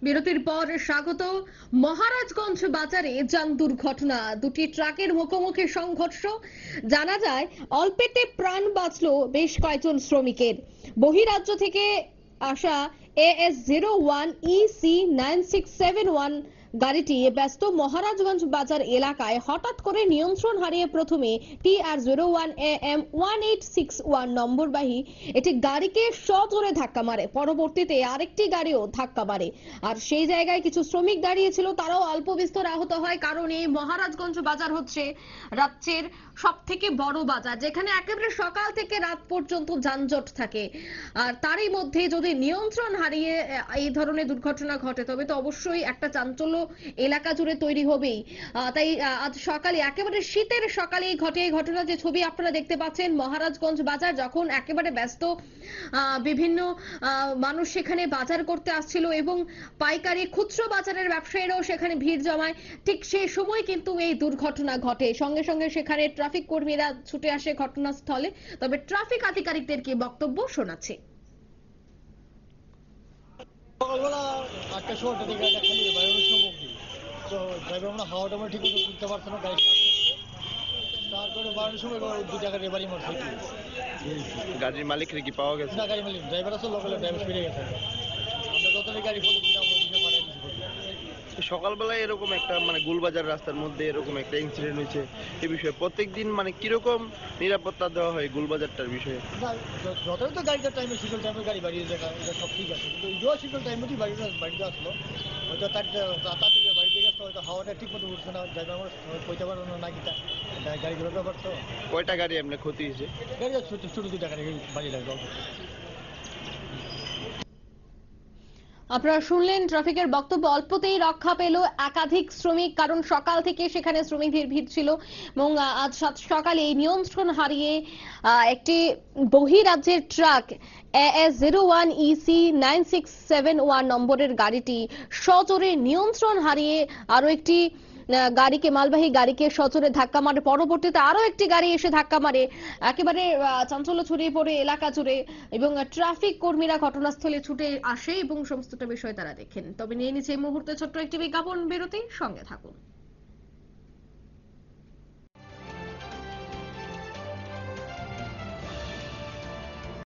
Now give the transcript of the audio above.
বিরতির পর স্বাগত। মহারাজগঞ্জ বাজারে যান দুর্ঘটনা, দুটি ট্রাকের মুখোমুখি সংঘর্ষ। জানা যায় অল্পেতে প্রাণ বাঁচলো বেশ কয়েকজন শ্রমিকের। বহিরাজ্য থেকে আসা AS01EC9671 গাড়িটি ব্যস্ত মহারাজগঞ্জ বাজার এলাকায় হঠাৎ করে নিয়ন্ত্রণ হারিয়ে প্রথমে TR01AM1861 নম্বরবাহী একটি গাড়িকে সজোরে ধাক্কা মারে। পরবর্তীতে আরেকটি গাড়িও ধাক্কা মারে, আর সেই জায়গায় কিছু শ্রমিক দাঁড়িয়েছিল, তারাও অল্প বিস্তর আহত হয়। কারণ এই মহারাজগঞ্জ বাজার হচ্ছে রাজ্যের সব থেকে বড় বাজার, যেখানে একেবারে সকাল থেকে রাত পর্যন্ত যানজট থাকে। আর তারই মধ্যে যদি নিয়ন্ত্রণ হারিয়ে এই ধরনের দুর্ঘটনা ঘটে, তবে তো অবশ্যই একটা চাঞ্চল্য এলাকা জুড়ে তৈরি হবেই। তাই আজ সকালে, একেবারে শীতের সকালে ঘটে এই ঘটনা। যে ছবি আপনারা দেখতে পাচ্ছেন, মহারাজগঞ্জ বাজার যখন একেবারে ব্যস্ত, বিভিন্ন মানুষ সেখানে বাজার করতে আসছিল এবং পাইকারি খুচরো বাজারের ব্যবসায়ীরাও সেখানে ভিড় জমায়। ঠিক সেই সময় কিন্তু এই দুর্ঘটনা ঘটে। সঙ্গে সঙ্গে সেখানে ট্রাফিক কর্মীরা ছুটে আসে ঘটনাস্থলে। তবে ট্রাফিক আধিকারিকদের কি বক্তব্য শোনাচ্ছে। সকালবেলা 8টার সময় গাড়িটা খালি বায়ুর সম্মুখী, তো ড্রাইভার আমরা হাওয়াটা ঠিক মতো তুলতে পারছে না, গাড়ি তারপরে বাড়ির সময় দু জায়গায় রেবারি মারছে। গাড়ির মালিকের কি পাওয়া গেছে? না, গাড়ি মালিক ড্রাইভার আছে, লোকাল ড্রাইভার ফিরে গেছে। আমরা যতই গাড়ি ফটো দিলাম সকালবেলায় এরকম একটা গুলবাজার রাস্তার মধ্যে এরকম একটা ইনসিডেন্ট হয়েছে, এই বিষয়ে প্রত্যেকদিন কিরকম নিরাপত্তা দেওয়া হয় গুলবাজারটার বিষয়ে? যতই তো গাড়িটার টাইমে শিডিউল টাইমে গাড়ি বাড়িয়ে দেখা, এটা সব ঠিক আছে, কিন্তু ইউও শিডিউল টাইমে বাড়িতে আসলো, হয়তো তাড়াতাড়ি বাড়িতে গেছে, হয়তো হাওয়াটা ঠিক মতো উঠছে না, ড্রাইভার আমার কইতে পারবো না গিটা গাড়ি ধরতে পারতো। কয়টা গাড়ি আপনার ক্ষতি হয়েছে? গাড়ি ছোট ছোট দুটা গাড়ি বাড়ি লাগলো। আপনারা শুনলেন ট্রাফিকের বক্তব্য। অল্পতেই রক্ষা পেল একাধিক শ্রমিক, কারণ সকাল থেকে সেখানে শ্রমিকদের ভিড় ছিল এবং আজ সকালে এই নিয়ন্ত্রণ হারিয়ে একটি বহিরাজ্যের ট্রাক AS01EC9671 নম্বরের গাড়িটি সজোরে নিয়ন্ত্রণ হারিয়ে আরো একটি গাড়িকে, মালবাহী গাড়িকে সজোরে ধাক্কা মারে। পরবর্তীতে আরো একটি গাড়ি এসে ধাক্কা মারে। একেবারে চাঞ্চল্য ছড়িয়ে পড়ে এলাকা জুড়ে এবং ট্রাফিক কর্মীরা ঘটনাস্থলে ছুটে আসে এবং সমস্তটা বিষয় তারা দেখেন। তবে নিয়ে নিচ্ছে এই মুহূর্তে ছোট্ট একটি বিজ্ঞাপন বিরতি, সঙ্গে থাকুন।